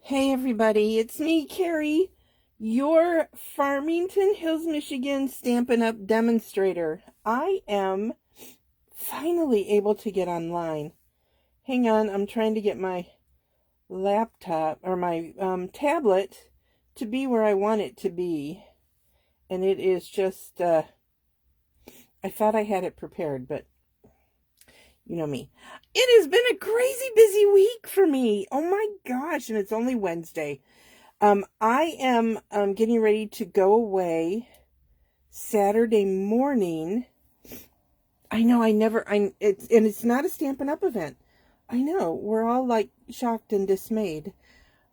Hey everybody, it's me, Carrie, your Farmington Hills, Michigan Stampin' Up! Demonstrator. I am finally able to get online. Hang on, I'm trying to get my laptop, or my tablet, to be where I want it to be. And it is just, I thought I had it prepared, but you know me. It has been a crazy busy week for me. Oh my gosh, and it's only Wednesday. I am getting ready to go away Saturday morning. I know it's not a Stampin' Up! Event. I know, we're all like shocked and dismayed.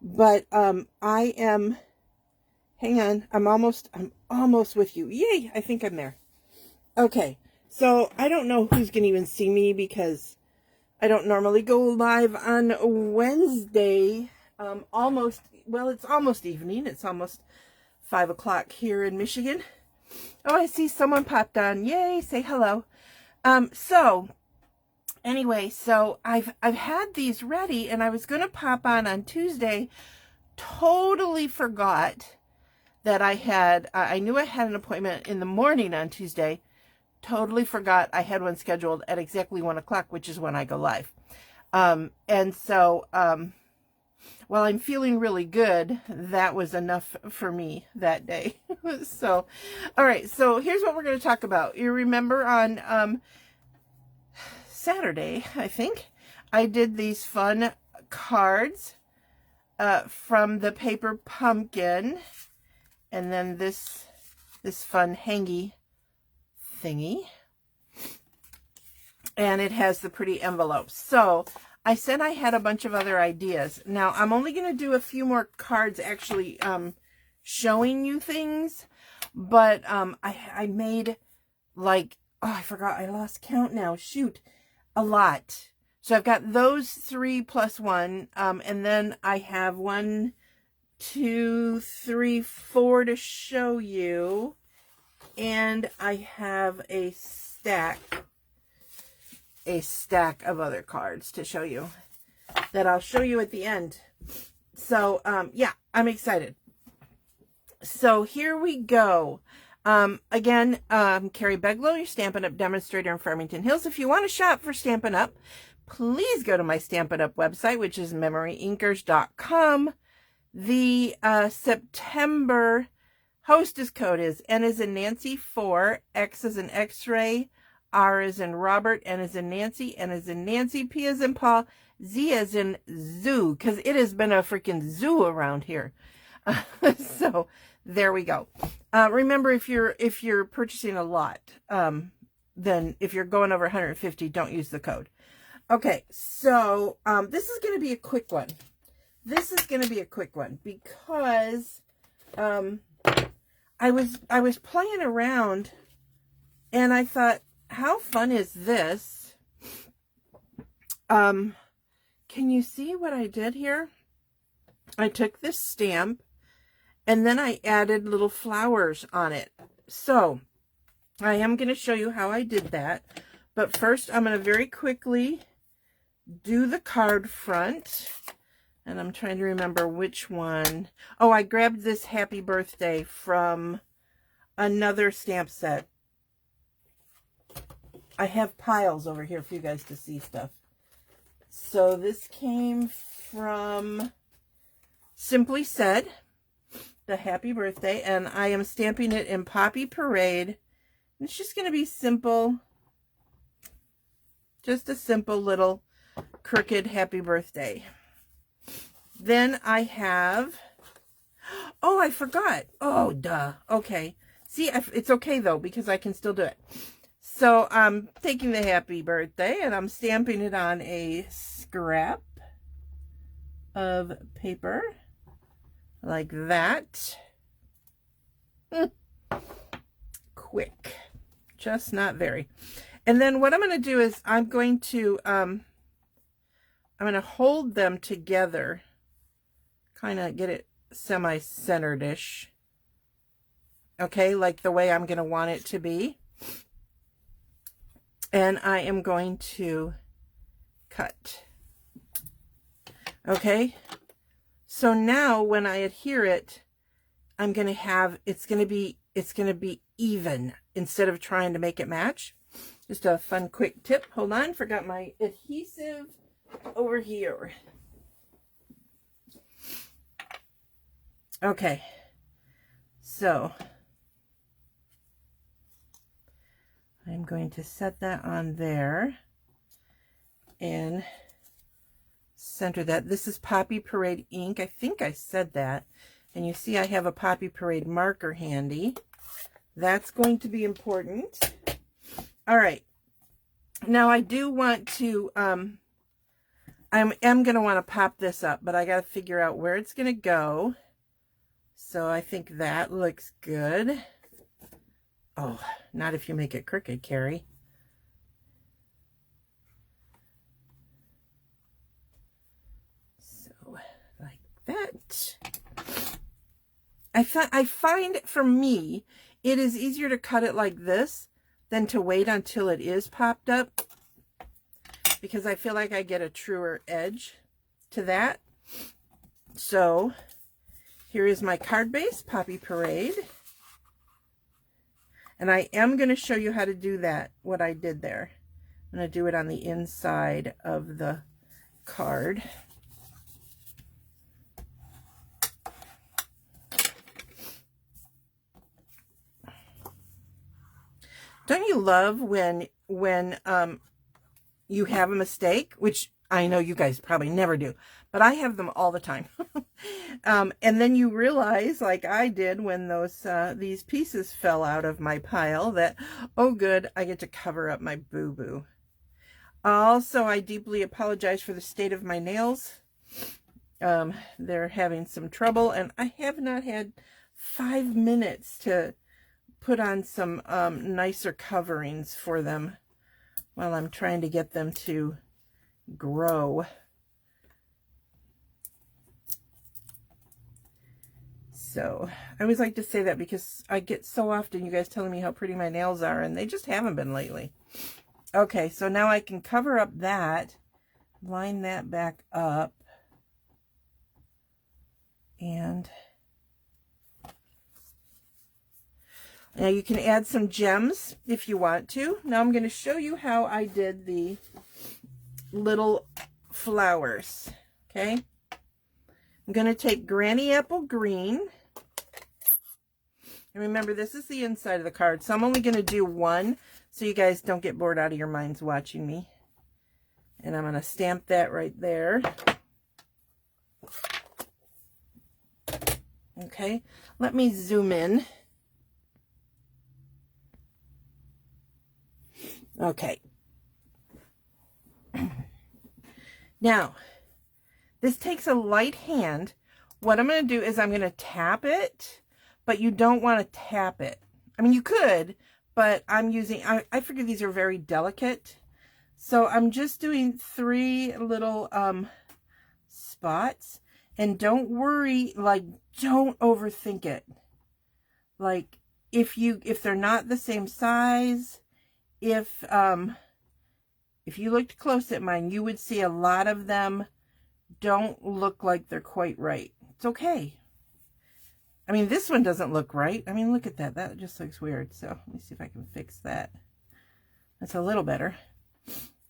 But I am, hang on, I'm almost with you. Yay, I think I'm there. Okay, so I don't know who's gonna even see me because I don't normally go live on Wednesday. It's almost evening. It's almost 5 o'clock here in Michigan. Oh, I see someone popped on. Yay, say hello. So anyway, so I've had these ready and I was going to pop on Tuesday. Totally forgot that I knew I had an appointment in the morning on Tuesday. Totally forgot I had one scheduled at exactly 1 o'clock, which is when I go live. While I'm feeling really good, that was enough for me that day. So, all right, so here's what we're going to talk about. You remember on Saturday, I think, I did these fun cards from the paper pumpkin, and then this fun hangy thingy, and it has the pretty envelopes. So I said I had a bunch of other ideas. Now, I'm only going to do a few more cards actually showing you things. But I made like, oh, I forgot. I lost count now. Shoot. A lot. So I've got those 3 plus 1. And then I have 1, 2, 3, 4 to show you. And I have a stack of other cards to show you that I'll show you at the end. So, yeah, I'm excited. So here we go. Again, Carrie Beglow, your Stampin' Up! Demonstrator in Farmington Hills. If you want to shop for Stampin' Up!, please go to my Stampin' Up! Website, which is MemoryINKers.com. The September hostess code is N as in Nancy 4, X as in X-ray, R as in Robert, N as in Nancy, N as in Nancy, P as in Paul, Z as in zoo, because it has been a freaking zoo around here. So there we go. Remember, if you're purchasing a lot, then if you're going over 150, don't use the code. Okay, so this is going to be a quick one. This is going to be a quick one because I was playing around and I thought, how fun is this? Can you see what I did here? I took this stamp and then I added little flowers on it. So I am going to show you how I did that. But first, I'm going to very quickly do the card front. And I'm trying to remember which one. Oh, I grabbed this happy birthday from another stamp set. I have piles over here for you guys to see stuff. So this came from Simply Said, the happy birthday, and I am stamping it in Poppy Parade. It's just going to be simple, just a simple little crooked happy birthday. Then I have, oh, I forgot. Oh, duh. Okay. See, it's okay though, because I can still do it. So I'm taking the happy birthday and I'm stamping it on a scrap of paper like that. Quick, just not very. And then what I'm going to do is I'm going to hold them together, kind of get it semi-centered-ish. Okay, like the way I'm going to want it to be. And I am going to cut. Okay, So now when I adhere it, I'm going to have, it's going to be even instead of trying to make it match. Just a fun quick tip. Hold on, forgot my adhesive over here. Okay, so I'm going to set that on there and center that. This is Poppy Parade ink. I think I said that. And you see I have a Poppy Parade marker handy. That's going to be important. All right. Now I do want to, I am going to want to pop this up, but I got to figure out where it's going to go. So I think that looks good. Oh, not if you make it crooked, Carrie. So like that. I find for me, it is easier to cut it like this than to wait until it is popped up, because I feel like I get a truer edge to that. So here is my card base, Poppy Parade. And I am going to show you how to do that, what I did there. I'm going to do it on the inside of the card. Don't you love when you have a mistake, which I know you guys probably never do, but I have them all the time. And then you realize, like I did when these pieces fell out of my pile, that, oh good, I get to cover up my boo-boo. Also, I deeply apologize for the state of my nails. They're having some trouble, and I have not had 5 minutes to put on some nicer coverings for them while I'm trying to get them to grow. So I always like to say that because I get so often you guys telling me how pretty my nails are, and they just haven't been lately. Okay, so now I can cover up that, line that back up, and now you can add some gems if you want to. Now I'm going to show you how I did the little flowers. Okay, I'm going to take Granny Apple Green. And remember, this is the inside of the card, so I'm only going to do one so you guys don't get bored out of your minds watching me. And I'm going to stamp that right there. Okay, let me zoom in. Okay. Now, this takes a light hand. What I'm going to do is I'm going to tap it, but you don't want to tap it. I mean, you could, but I'm using, I figure these are very delicate. So I'm just doing 3 little spots. And don't worry, like, don't overthink it. Like, if they're not the same size, if you looked close at mine, you would see a lot of them don't look like they're quite right. It's okay. I mean, this one doesn't look right. I mean, look at that. That just looks weird. So let me see if I can fix that. That's a little better.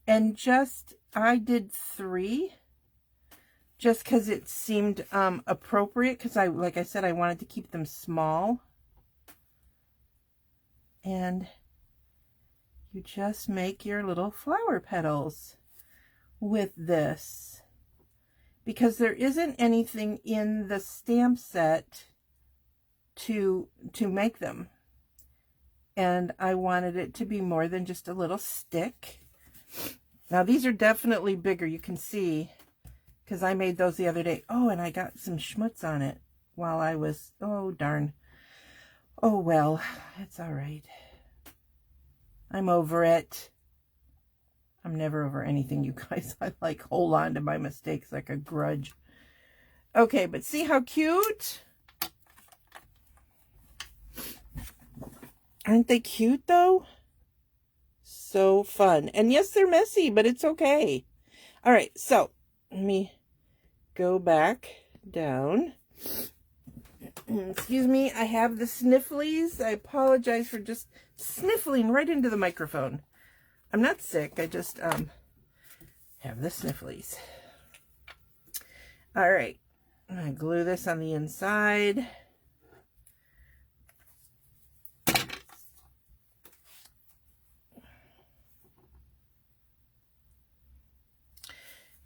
And I did 3 just because it seemed appropriate, because like I said, I wanted to keep them small. And you just make your little flower petals with this, because there isn't anything in the stamp set to make them, and I wanted it to be more than just a little stick. Now these are definitely bigger, you can see, because I made those the other day. Oh, and I got some schmutz on it while I was, oh darn, oh well, it's all right. I'm over it. I'm never over anything, you guys. I like hold on to my mistakes like a grudge. Okay, but see how cute? Aren't they cute though? So fun. And yes, they're messy, but it's okay. All right, so let me go back down. Excuse me, I have the snifflies. I apologize for just sniffling right into the microphone. I'm not sick, I just have the snifflies. All right, I'm gonna glue this on the inside.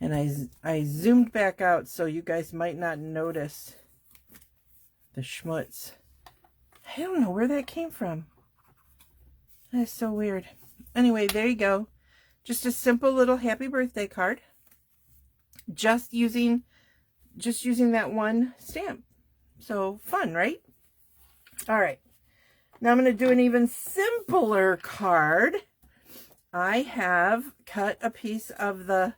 And I zoomed back out so you guys might not notice the schmutz. I don't know where that came from. That is so weird. Anyway, there you go. Just a simple little happy birthday card. Just using that one stamp. So fun, right? All right. Now I'm going to do an even simpler card. I have cut a piece of the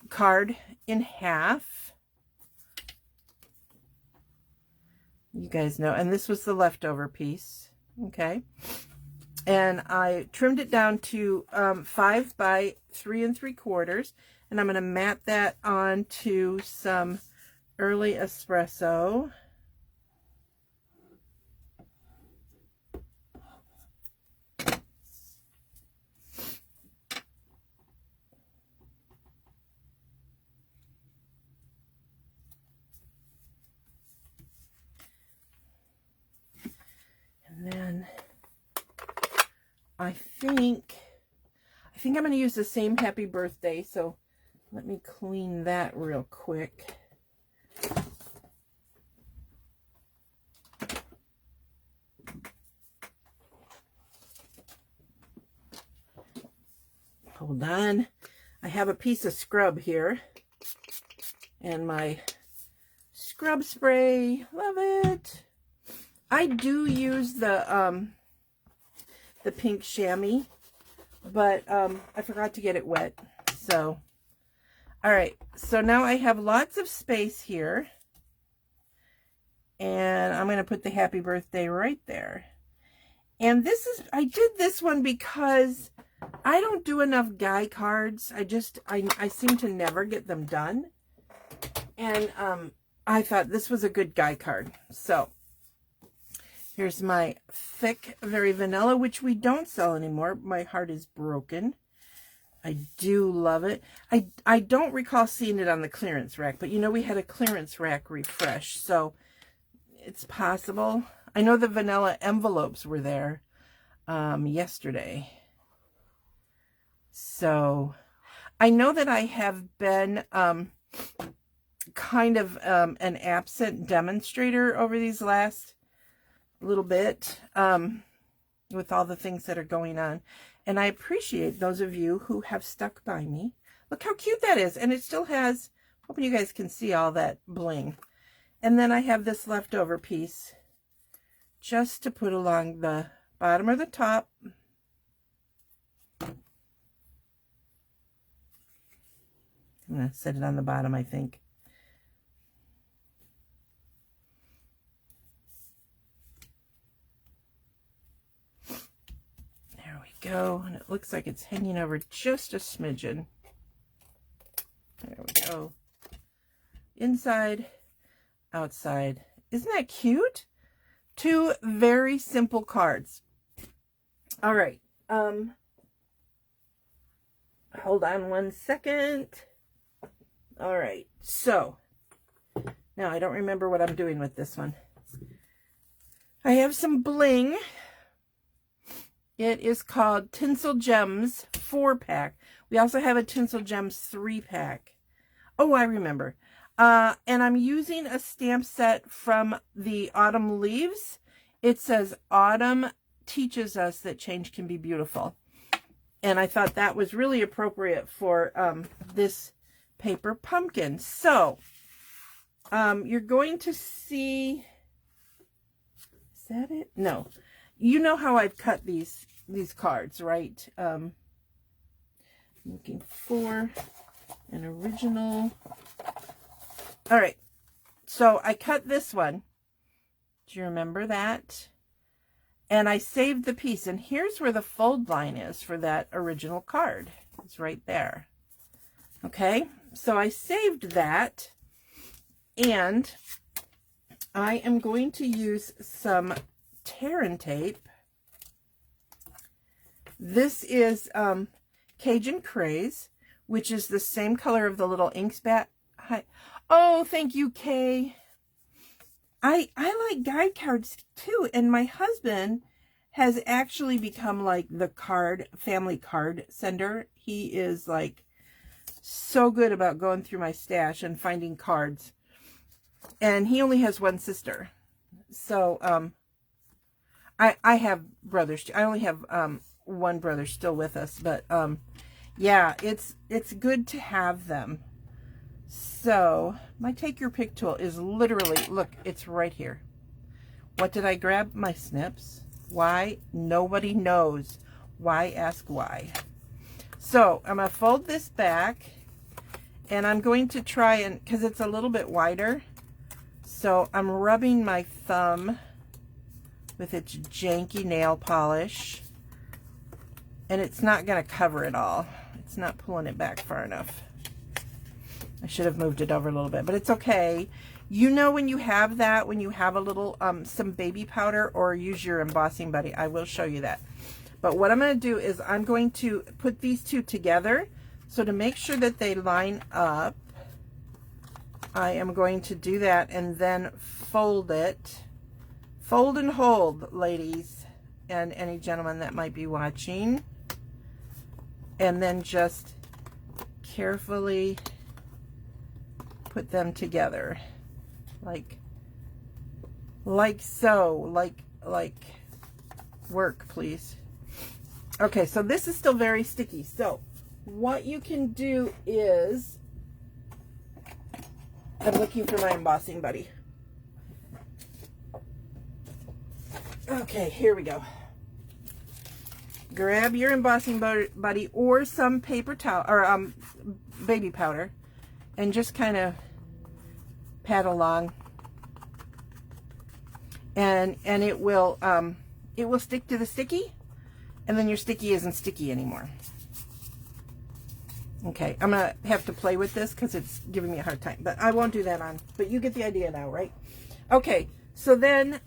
card in half. You guys know, and this was the leftover piece. Okay. And I trimmed it down to 5 by 3 3/4, and I'm going to mat that onto some early espresso. And then I think I'm going to use the same happy birthday, so let me clean that real quick. Hold on. I have a piece of scrub here and my scrub spray. Love it. I do use the pink chamois, but I forgot to get it wet. So, all right. So now I have lots of space here, and I'm going to put the happy birthday right there. And I did this one because I don't do enough guy cards. I seem to never get them done. And I thought this was a good guy card. So here's my thick, very vanilla, which we don't sell anymore. My heart is broken. I do love it. I don't recall seeing it on the clearance rack, but you know we had a clearance rack refresh, so it's possible. I know the vanilla envelopes were there yesterday. So I know that I have been kind of an absent demonstrator over these last little bit with all the things that are going on, and I appreciate those of you who have stuck by me. Look how cute that is, and it still has, hoping you guys can see all that bling. And then I have this leftover piece just to put along the bottom or the top. I'm going to set it on the bottom, I think. There we go. And it looks like it's hanging over just a smidgen. There we go. Inside, outside. Isn't that cute? Two very simple cards. All right. Hold on one second. All right, so now I don't remember what I'm doing with this one. I have some bling. It is called Tinsel Gems 4-pack. We also have a Tinsel Gems 3-pack. Oh, I remember. And I'm using a stamp set from the Autumn Leaves. It says, Autumn teaches us that change can be beautiful. And I thought that was really appropriate for this paper pumpkin. So you're going to see, is that it? No, you know how I've cut these cards, right? Looking for an original. All right, so I cut this one. Do you remember that? And I saved the piece, and here's where the fold line is for that original card. It's right there. Okay, so I saved that, And I am going to use some tear and tape. This is Cajun Craze, which is the same color of the little ink spot. Hi. Oh, thank you, Kay. I like guide cards too, and my husband has actually become like the family card sender. He is like so good about going through my stash and finding cards. And he only has one sister. So I have brothers too. I only have one brother still with us, but yeah, it's good to have them. So my take your pick tool is literally, look, it's right here. What did I grab? My snips. Why? Nobody knows. Why? Ask why. So I'm going to fold this back, and I'm going to try and, because it's a little bit wider, so I'm rubbing my thumb with its janky nail polish, and it's not going to cover it all. It's not pulling it back far enough. I should have moved it over a little bit, but it's okay. You know when you have that, when you have a little, some baby powder, or use your embossing buddy. I will show you that. But what I'm going to do is I'm going to put these two together. So to make sure that they line up, I am going to do that and then fold it. Fold and hold, ladies, and any gentlemen that might be watching. And then just carefully put them together. Like so, like work, please. Okay, so this is still very sticky. So what you can do is, I'm looking for my embossing buddy. Okay, here we go. Grab your embossing buddy or some paper towel or baby powder, and just kind of pat along, and it will stick to the sticky, and then your sticky isn't sticky anymore. Okay, I'm gonna have to play with this because it's giving me a hard time, but I won't do that on, but you get the idea now, right? Okay, so then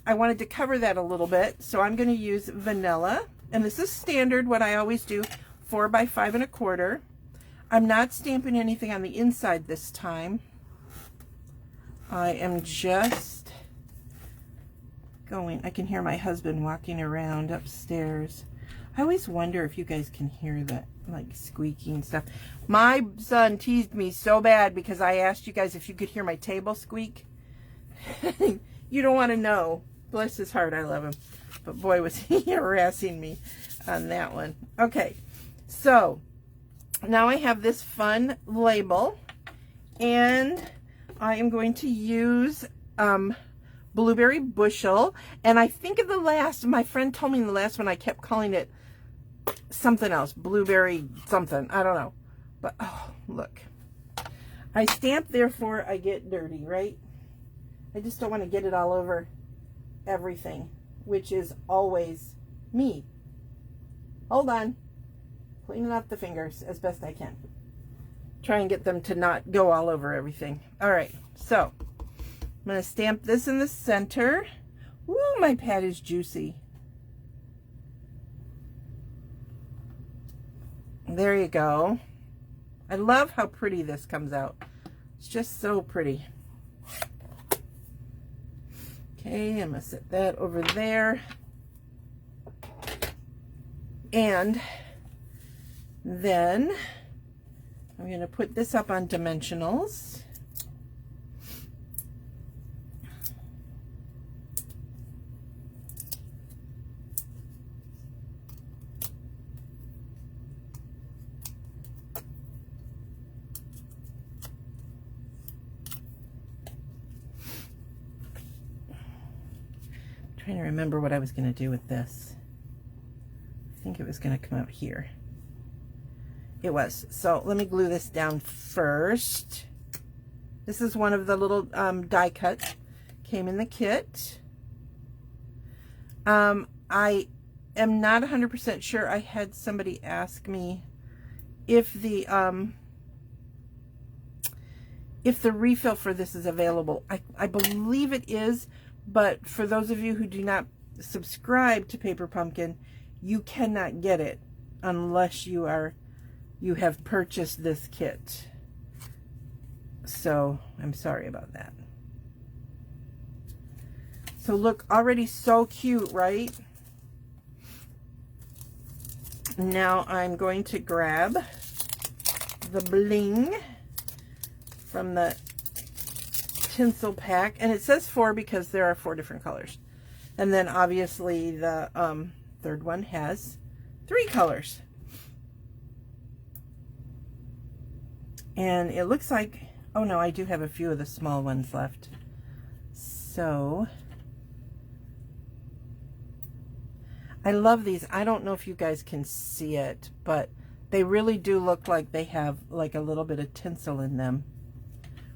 I wanted to cover that a little bit, so I'm going to use vanilla, and this is standard, what I always do, 4 by 5 1/4. I'm not stamping anything on the inside this time. I am just going, I can hear my husband walking around upstairs. I always wonder if you guys can hear that, like squeaking stuff. My son teased me so bad because I asked you guys if you could hear my table squeak. You don't want to know. Bless his heart, I love him. But boy, was he harassing me on that one. Okay, so now I have this fun label, and I am going to use Blueberry Bushel. And I think of the last, my friend told me in the last one I kept calling it something else, blueberry something, I don't know. But oh, look, I stamp therefore I get dirty, right? I just don't want to get it all over everything, which is always me. Hold on, cleaning up the fingers as best I can. Try and get them to not go all over everything. All right, so I'm going to stamp this in the center. Woo, my pad is juicy. There you go. I love how pretty this comes out. It's just so pretty. Okay, I'm going to set that over there. And then I'm going to put this up on dimensionals. Trying to remember what I was going to do with this. I think it was going to come out here. It was. So let me glue this down first. This is one of the little die cuts. Came in the kit. I am not 100% sure. I had somebody ask me if the if the refill for this is available. I believe it is, but for those of you who do not subscribe to Paper Pumpkin, you cannot get it unless you have purchased this kit. So I'm sorry about that. So look, already so cute, right? Now I'm going to grab the bling from the tinsel pack, and it says 4 because there are 4 different colors. And then obviously the third one has 3 colors. And it looks like, oh no, I do have a few of the small ones left. So I love these. I don't know if you guys can see it, but they really do look like they have like a little bit of tinsel in them,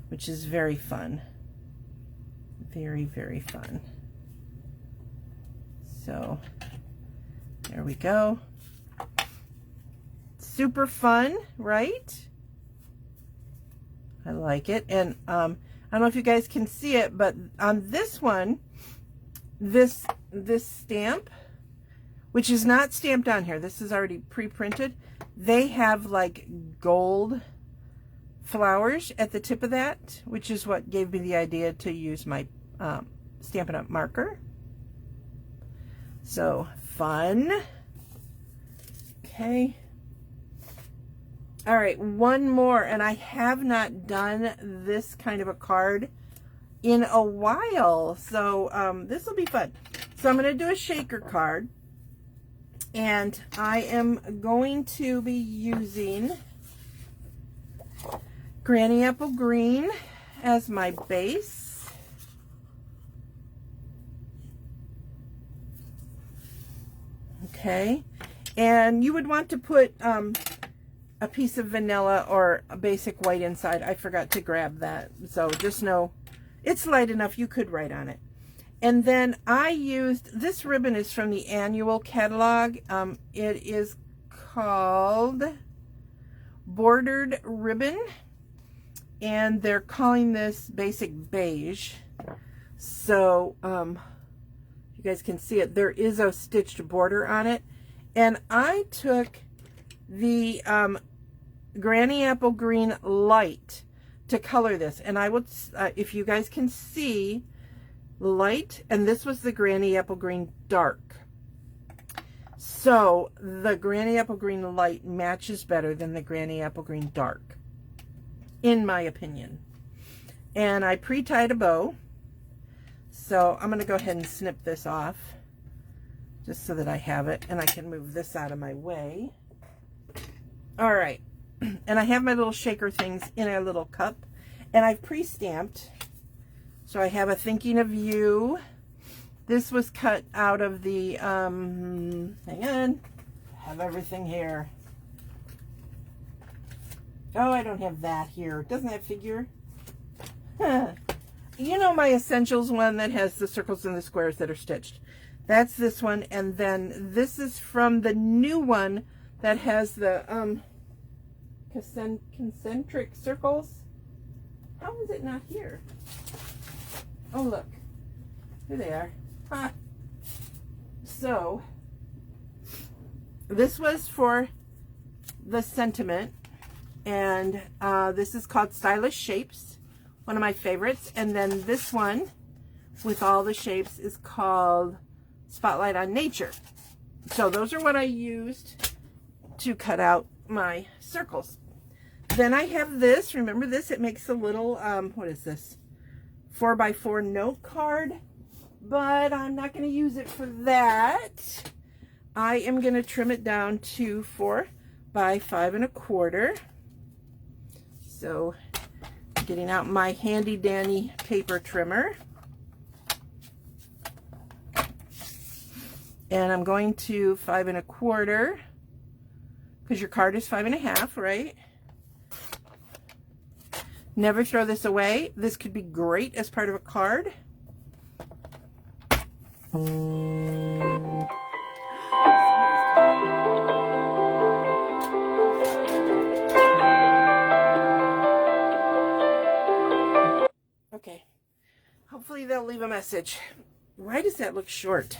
which is very fun. Very, very fun. So there we go. Super fun, right? I like it. And I don't know if you guys can see it, but on this one, this stamp, which is not stamped on here, this is already pre-printed, they have like gold flowers at the tip of that, which is what gave me the idea to use my Stampin' Up! Marker. So fun. Okay. All right, one more, and I have not done this kind of a card in a while, so this will be fun. So I'm going to do a shaker card, and I am going to be using Granny Apple Green as my base. Okay, and you would want to put a piece of vanilla or a basic white inside. I forgot to grab that, so just know it's light enough you could write on it. And then I used, this ribbon is from the annual catalog. It is called Bordered Ribbon, and they're calling this Basic Beige. So you guys can see it, there is a stitched border on it. And I took the Granny Apple Green Light to color this, and I would, if you guys can see, light, and this was the Granny Apple Green Dark. So the Granny Apple Green Light matches better than the Granny Apple Green Dark, in my opinion. And I pre-tied a bow, so I'm going to go ahead and snip this off just so that I have it, and I can move this out of my way. All right, and I have my little shaker things in a little cup, and I've pre-stamped. So I have a Thinking of You. This was cut out of the, hang on, I have everything here. Oh, I don't have that here. Doesn't that figure? Huh. You know my Essentials one that has the circles and the squares that are stitched. That's this one, and then this is from the new one that has the concentric circles. How is it not here? Oh, look. Here they are. Huh. So, this was for the sentiment, and this is called Stylish Shapes, one of my favorites. And then this one with all the shapes is called Spotlight on Nature. So those are what I used to cut out my circles. Then I have this. Remember this? It makes a little, what is this? 4x4 note card, but I'm not going to use it for that. I am going to trim it down to 4 by 5 1/4. So, getting out my handy dandy paper trimmer. And I'm going to 5 1/4, because your card is 5 1/2, right? Never throw this away. This could be great as part of a card. hopefully they'll leave a message. Why does that look short?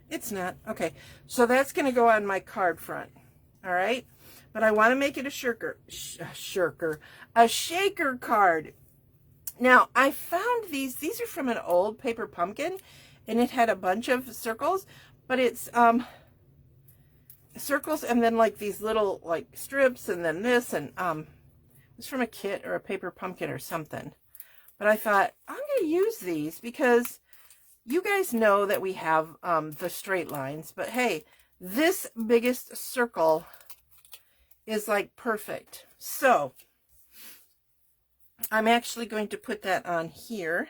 It's not. Okay, so that's going to go on my card front. All right, but I want to make it a shaker card. Now, I found these are from an old paper pumpkin, and it had a bunch of circles, but it's circles and then like these little like strips and then this, and it's from a kit or a paper pumpkin or something. But I thought, I'm going to use these because you guys know that we have the straight lines, but hey, this biggest circle is like perfect. So I'm actually going to put that on here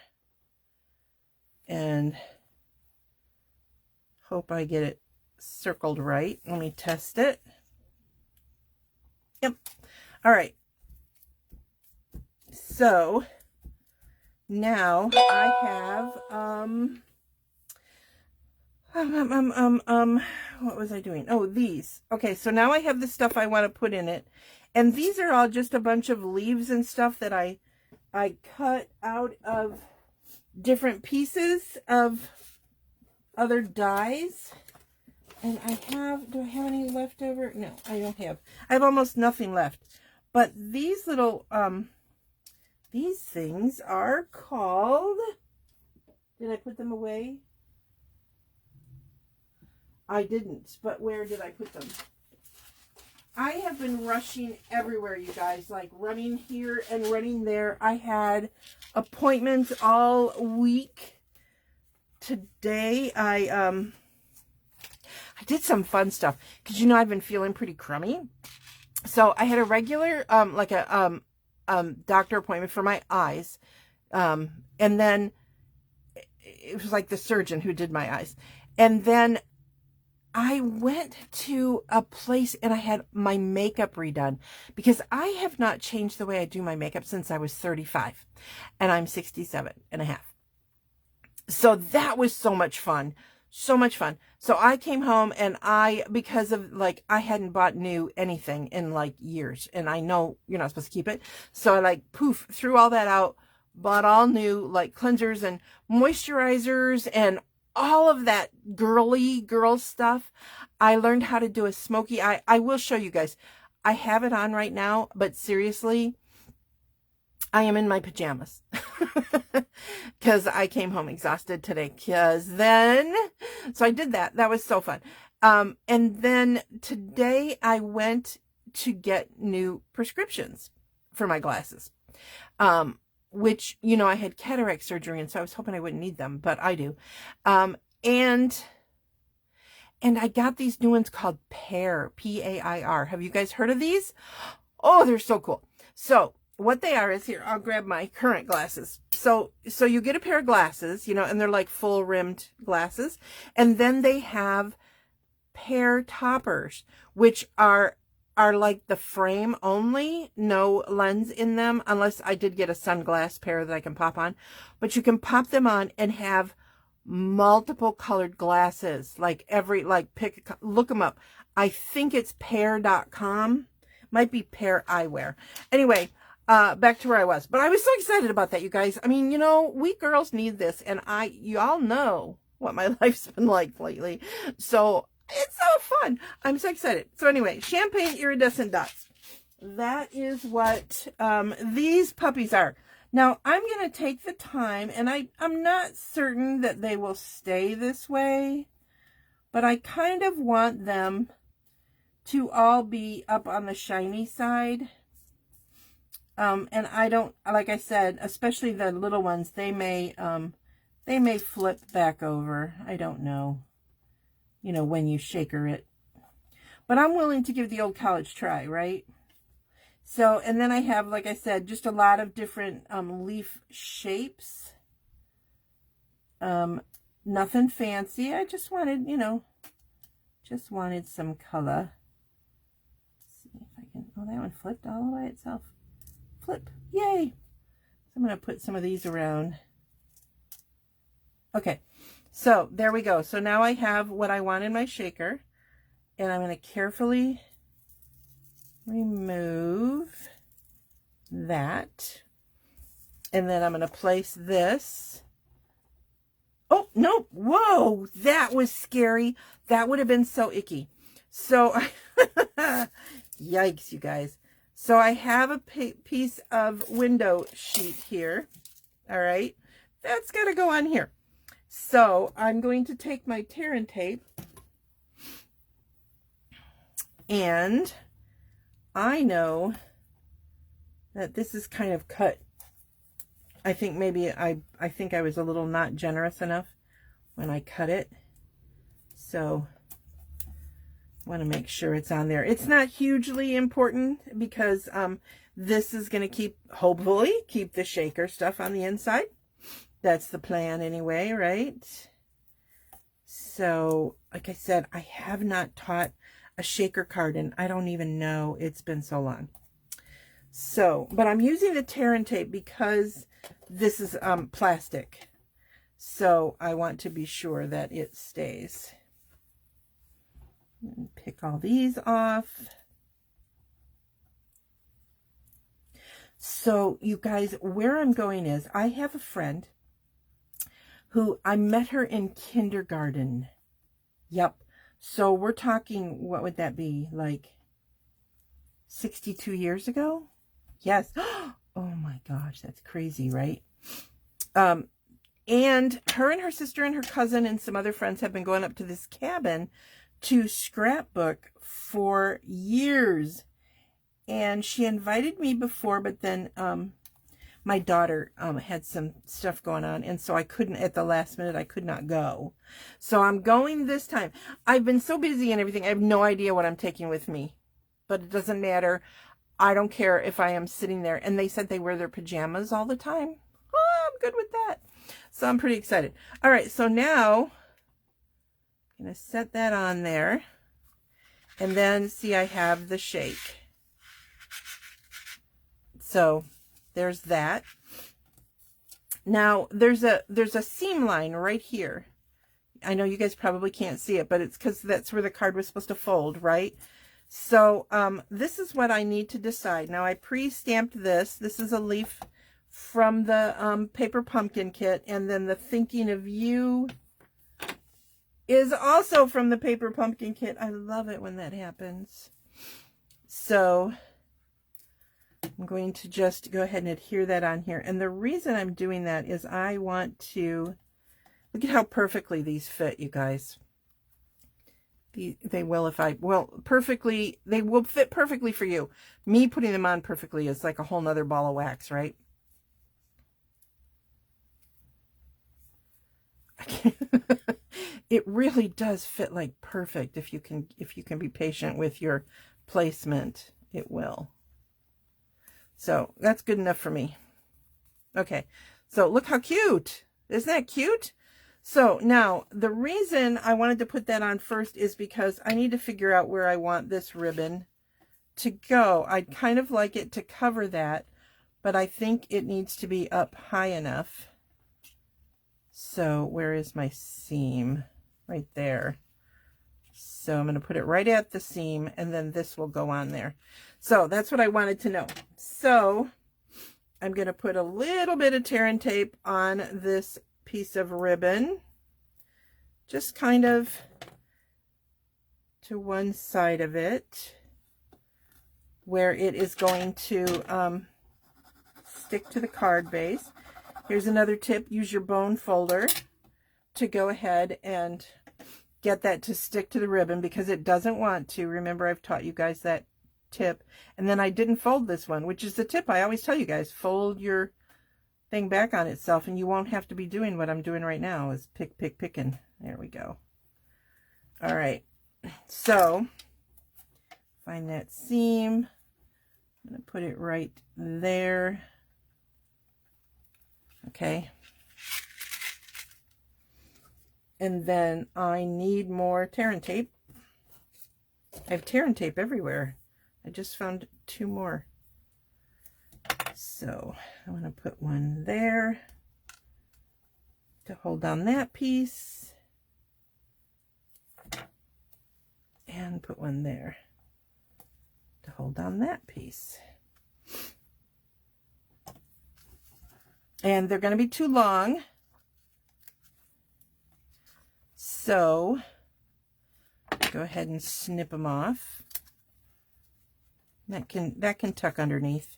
and hope I get it circled right. Let me test it. Yep. All right. So now I have what was I doing? Oh, these. Okay, so now I have the stuff I want to put in it. And these are all just a bunch of leaves and stuff that I cut out of different pieces of other dies. And do I have any left over? No, I don't have. I have almost nothing left. But these little, these things are called, did I put them away? I didn't, but where did I put them? I have been rushing everywhere, you guys, like running here and running there. I had appointments all week. Today, I did some fun stuff because, you know, I've been feeling pretty crummy. So I had a regular, like a doctor appointment for my eyes. And then it was like the surgeon who did my eyes. And then I went to a place and I had my makeup redone because I have not changed the way I do my makeup since I was 35 and I'm 67 and a half. So that was so much fun. So much fun. So I came home and because of like, I hadn't bought new anything in like years and I know you're not supposed to keep it. So I like poof, threw all that out, bought all new like cleansers and moisturizers and all of that girl stuff. I learned how to do a smoky eye. I will show you guys. I have it on right now, but seriously, I am in my pajamas because I came home exhausted today so I did that. That was so fun. And then today I went to get new prescriptions for my glasses. Which, you know, I had cataract surgery, and so I was hoping I wouldn't need them, but I do. And I got these new ones called Pair, P-A-I-R. Have you guys heard of these? Oh, they're so cool. So what they are is, here, I'll grab my current glasses. So you get a pair of glasses, you know, and they're like full rimmed glasses. And then they have Pair toppers, which are like the frame only, no lens in them, unless I did get a sunglass pair that I can pop on. But you can pop them on and have multiple colored glasses, like look them up. I think it's pair.com, might be Pair Eyewear. Anyway, back to where I was. But I was so excited about that, you guys. I mean, you know, we girls need this, and you all know what my life's been like lately. So it's so fun. I'm so excited. So anyway, champagne iridescent dots. That is what these puppies are. Now, I'm going to take the time, and I'm not certain that they will stay this way, but I kind of want them to all be up on the shiny side. And I don't, like I said, especially the little ones, they may flip back over. I don't know. You know, when you shaker it. But I'm willing to give the old college try, right? So, and then I have, like I said, just a lot of different leaf shapes. Nothing fancy. I just wanted, you know, some color. Let's see if I can, oh, that one flipped all by itself. Flip. Yay! So I'm going to put some of these around. Okay. So there we go. So now I have what I want in my shaker, and I'm going to carefully remove that. And then I'm going to place this. Oh, no. Whoa, that was scary. That would have been so icky. So, yikes, you guys. So I have a piece of window sheet here. All right. That's got to go on here. So I'm going to take my tear and tape. And I know that this is kind of cut. I think maybe I think I was a little not generous enough when I cut it. So I want to make sure it's on there. It's not hugely important because this is going to hopefully keep the shaker stuff on the inside. That's the plan anyway, right? So, like I said, I have not taught a shaker card and I don't even know. It's been so long. So, but I'm using the tear and tape because this is plastic. So I want to be sure that it stays. And pick all these off. So you guys, where I'm going is I have a friend who I met her in kindergarten. Yep. So we're talking, what would that be? Like 62 years ago? Yes. Oh my gosh, that's crazy, right? And her and her sister and her cousin and some other friends have been going up to this cabin to scrapbook for years. And she invited me before, but then my daughter had some stuff going on, and so I couldn't, at the last minute, I could not go. So I'm going this time. I've been so busy and everything, I have no idea what I'm taking with me. But it doesn't matter. I don't care if I am sitting there. And they said they wear their pajamas all the time. Oh, I'm good with that. So I'm pretty excited. All right, so now I'm going to set that on there. And then, see, I have the shake. So there's that. Now, there's a seam line right here. I know you guys probably can't see it, but it's because that's where the card was supposed to fold, right? So this is what I need to decide. Now, I pre-stamped this. This is a leaf from the paper pumpkin kit, and then the Thinking of You is also from the paper pumpkin kit. I love it when that happens. So I'm going to just go ahead and adhere that on here. And the reason I'm doing that is I want to, look at how perfectly these fit, you guys. They will if I, well, perfectly, they will fit perfectly for you. Me putting them on perfectly is like a whole nother ball of wax, right? It really does fit like perfect if you can be patient with your placement. It will. So that's good enough for me. Okay, so look how cute. Isn't that cute? So now the reason I wanted to put that on first is because I need to figure out where I want this ribbon to go. I'd kind of like it to cover that, but I think it needs to be up high enough. So where is my seam? Right there. So I'm going to put it right at the seam, and then this will go on there. So that's what I wanted to know. So I'm going to put a little bit of tear and tape on this piece of ribbon, just kind of to one side of it where it is going to stick to the card base. Here's another tip: use your bone folder to go ahead and get that to stick to the ribbon, because it doesn't want to. Remember, I've taught you guys that tip. And then I didn't fold this one, which is the tip I always tell you guys: fold your thing back on itself, and you won't have to be doing what I'm doing right now, is picking. There we go. All right, so find that seam. I'm going to put it right there. Okay. And then I need more tear and tape. I have tear and tape everywhere. I just found 2 more. So I'm going to put one there to hold down that piece, and put one there to hold down that piece. and they're going to be too long. So go ahead and snip them off. That can tuck underneath.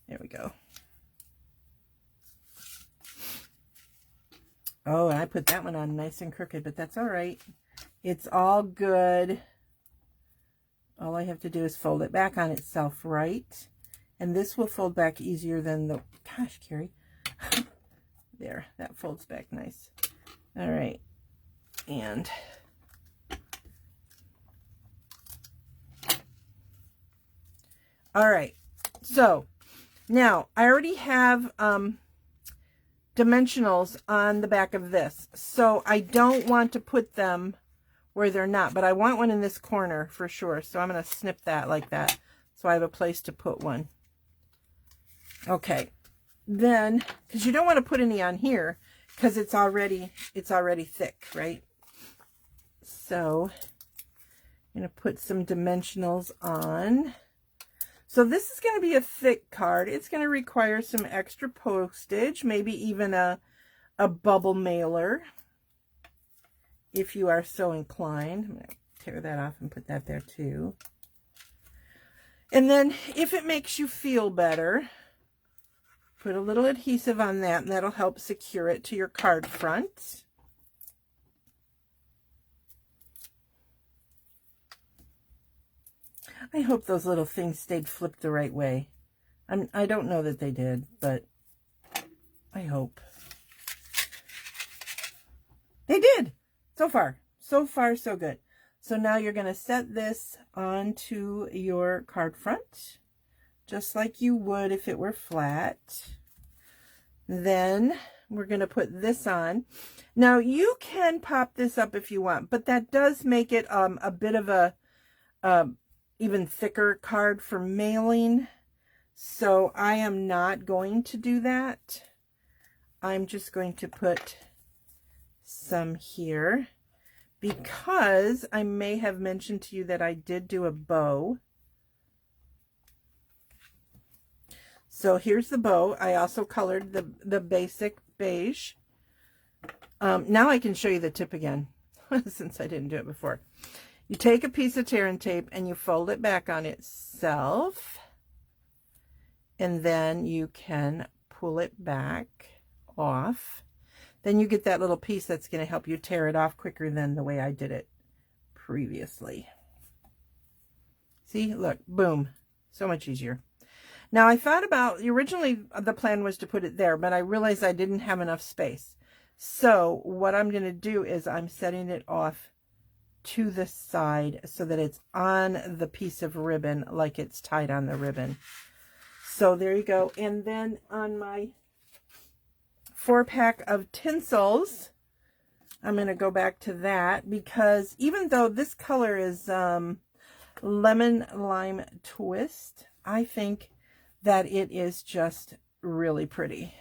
There we go. Oh, and I put that one on nice and crooked, but that's all right. It's all good. All I have to do is fold it back on itself, right? And this will fold back easier than the, gosh, Carrie. There, that folds back nice. All right. And all right. So now I already have dimensionals on the back of this. So I don't want to put them where they're not, but I want one in this corner for sure. So I'm going to snip that like that. So I have a place to put one. Okay. Then, because you don't want to put any on here because it's already thick, right? So I'm going to put some dimensionals on. So this is going to be a thick card. It's going to require some extra postage, maybe even a bubble mailer, if you are so inclined. I'm going to tear that off and put that there too. And then if it makes you feel better, put a little adhesive on that, and that'll help secure it to your card front. I hope those little things stayed flipped the right way. I don't know that they did, but I hope. They did! So far, so good. So now you're going to set this onto your card front, just like you would if it were flat. Then we're going to put this on. Now you can pop this up if you want, but that does make it a bit of a even thicker card for mailing. So I am not going to do that. I'm just going to put some here because I may have mentioned to you that I did do a bow. So here's the bow. I also colored the basic beige. Now I can show you the tip again since I didn't do it before. You take a piece of tear and tape and you fold it back on itself, and then you can pull it back off. Then you get that little piece that's going to help you tear it off quicker than the way I did it previously. See, look, boom, so much easier. Now I thought about, originally the plan was to put it there, but I realized I didn't have enough space. So what I'm going to do is I'm setting it off to the side so that it's on the piece of ribbon like it's tied on the ribbon. So there you go. And then on my 4-pack of tinsels, I'm going to go back to that because even though this color is lemon lime twist, I think that it is just really pretty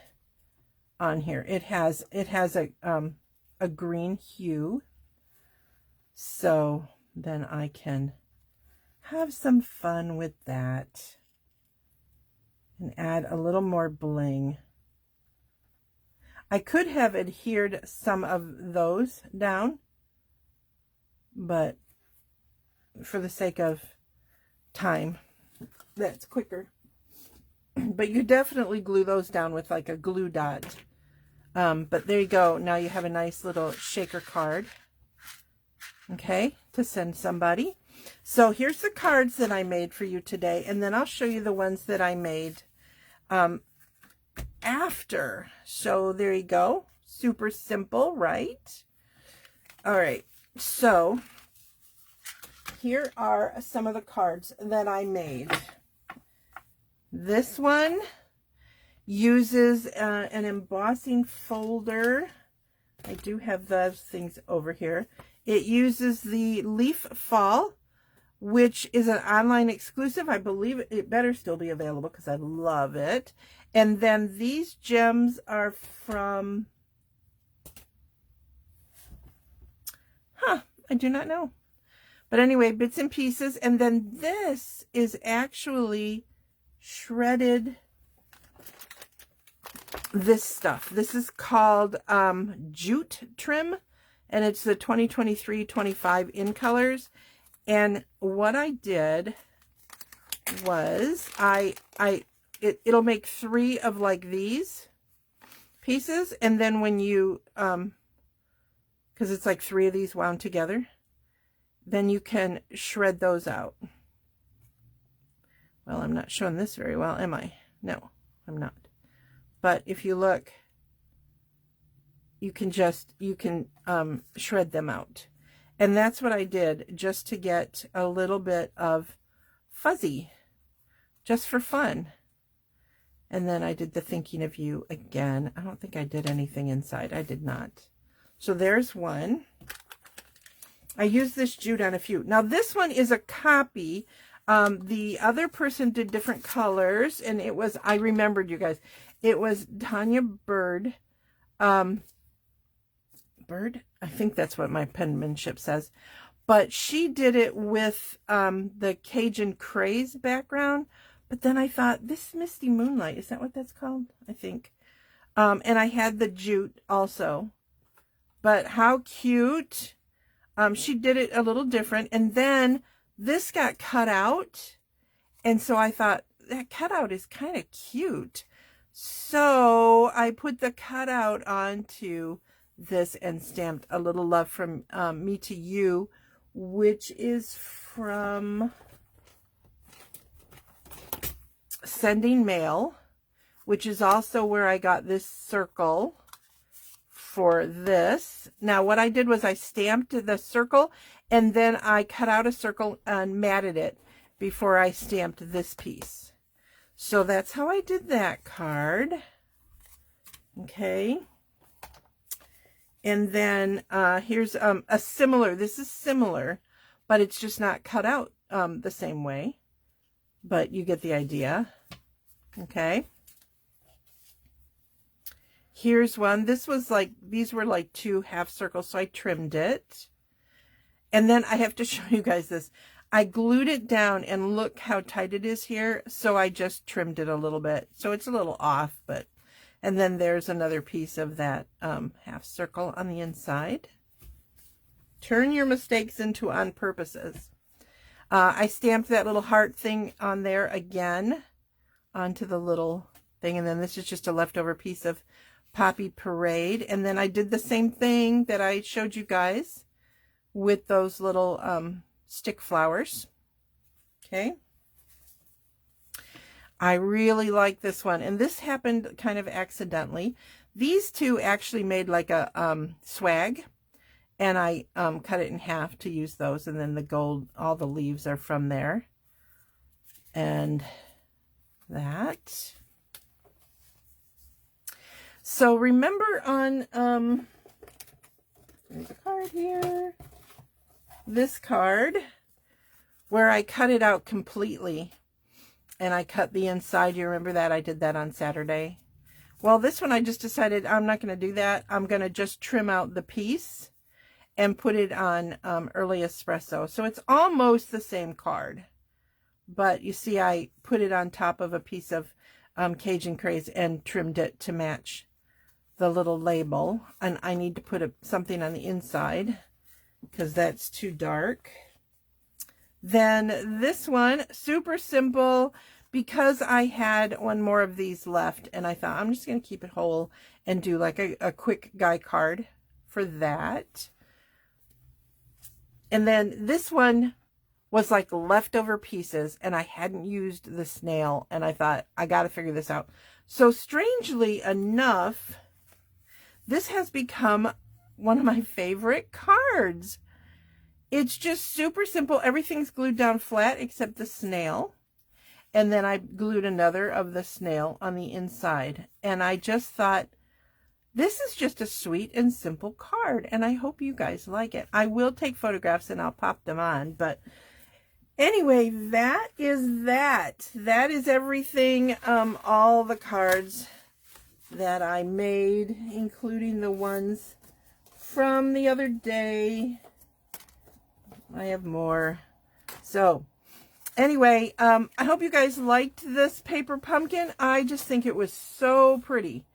on here. It has a green hue. So then I can have some fun with that and add a little more bling. I could have adhered some of those down, but for the sake of time, that's quicker. But you definitely glue those down with like a glue dot. But there you go. Now you have a nice little shaker card. Okay, to send somebody. So here's the cards that I made for you today, and then I'll show you the ones that I made after. So there you go. Super simple, right? All right, so here are some of the cards that I made. This one uses an embossing folder. I do have those things over here. It uses the Leaf Fall, which is an online exclusive. I believe it better still be available because I love it. And then these gems are from, I do not know. But anyway, bits and pieces. And then this is actually shredded this stuff. This is called jute trim, and it's the 2023-25 in colors. And what I did was it'll make 3 of like these pieces, and then when you because it's like 3 of these wound together, then you can shred those out. Well, I'm not showing this very well, am I? No, I'm not. But if you look, you can shred them out. And that's what I did, just to get a little bit of fuzzy, just for fun. And then I did the thinking of you again. I don't think I did anything inside. I did not. So there's one. I used this jute on a few. Now this one is a copy. The other person did different colors, and it was, I remembered, you guys, it was Tanya Bird. Bird? I think that's what my penmanship says. But she did it with the Cajun Craze background. But then I thought, this Misty Moonlight, is that what that's called? I think. And I had the jute also. But how cute. She did it a little different. And then this got cut out. And so I thought, that cutout is kind of cute. So I put the cutout onto this and stamped a little love from me to you, which is from Sending Mail, which is also where I got this circle for this. Now what I did was I stamped the circle, and then I cut out a circle and matted it before I stamped this piece. So that's how I did that card. Okay. And then here's a similar, this is similar, but it's just not cut out the same way. But you get the idea. Okay. Here's one. This was like, these were like 2 half circles, so I trimmed it. And then I have to show you guys this. I glued it down, and look how tight it is here. So I just trimmed it a little bit. So it's a little off, but, and then there's another piece of that half circle on the inside. Turn your mistakes into on purposes. I stamped that little heart thing on there again onto the little thing. And then this is just a leftover piece of Poppy Parade. And then I did the same thing that I showed you guys with those little stick flowers. Okay. I really like this one. And this happened kind of accidentally. These 2 actually made like a swag. And I cut it in half to use those. And then the gold, all the leaves are from there. And that. So remember on, there's a card here. This card, where I cut it out completely. And I cut the inside. You remember that? I did that on Saturday. Well, this one I just decided I'm not going to do that. I'm going to just trim out the piece and put it on Early Espresso. So it's almost the same card. But you see, I put it on top of a piece of Cajun Craze and trimmed it to match the little label. And I need to put something on the inside because that's too dark. Then this one, super simple, because I had one more of these left. And I thought, I'm just going to keep it whole and do like a quick guy card for that. And then this one was like leftover pieces, and I hadn't used the snail, and I thought, I got to figure this out. So strangely enough, this has become one of my favorite cards. It's just super simple. Everything's glued down flat except the snail. And then I glued another of the snail on the inside. And I just thought, this is just a sweet and simple card, and I hope you guys like it. I will take photographs and I'll pop them on, but anyway, that is that. That is everything, all the cards that I made, including the ones from the other day. I have more. So, anyway, I hope you guys liked this paper pumpkin. I just think it was so pretty.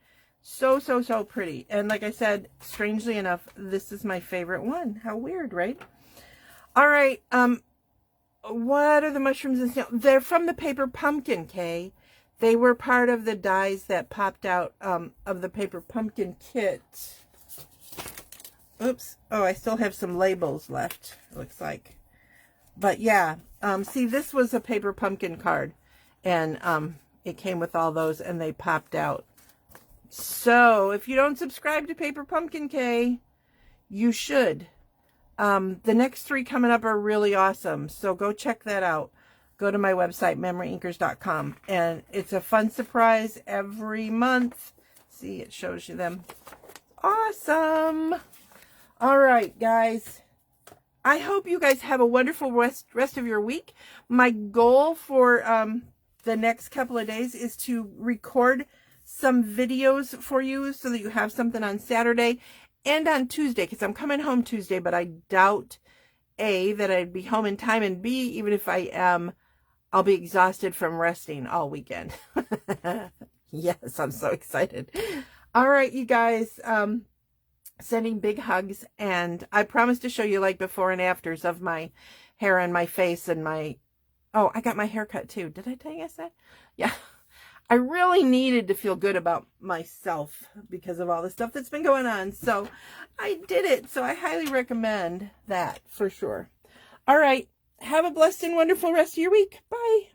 So, so, so pretty. And like I said, strangely enough, this is my favorite one. How weird, right? All right. What are the mushrooms and snail? They're from the paper pumpkin, Kay. They were part of the dies that popped out of the paper pumpkin kit. Oops. Oh, I still have some labels left, it looks like. But yeah, see, this was a paper pumpkin card. And it came with all those, and they popped out. So, if you don't subscribe to Paper Pumpkin Kay, you should. The next 3 coming up are really awesome. So, go check that out. Go to my website, MemoryINKers.com. And it's a fun surprise every month. See, it shows you them. Awesome. All right, guys. I hope you guys have a wonderful rest of your week. My goal for the next couple of days is to record some videos for you so that you have something on Saturday and on Tuesday, because I'm coming home Tuesday, but I doubt, A, that I'd be home in time, and B, even if I am, I'll be exhausted from resting all weekend. Yes, I'm so excited. All right, you guys, sending big hugs, and I promise to show you like before and afters of my hair and my face and my, oh, I got my hair cut too. Did I tell you guys that? Yeah. I really needed to feel good about myself because of all the stuff that's been going on. So I did it. So I highly recommend that for sure. All right. Have a blessed and wonderful rest of your week. Bye.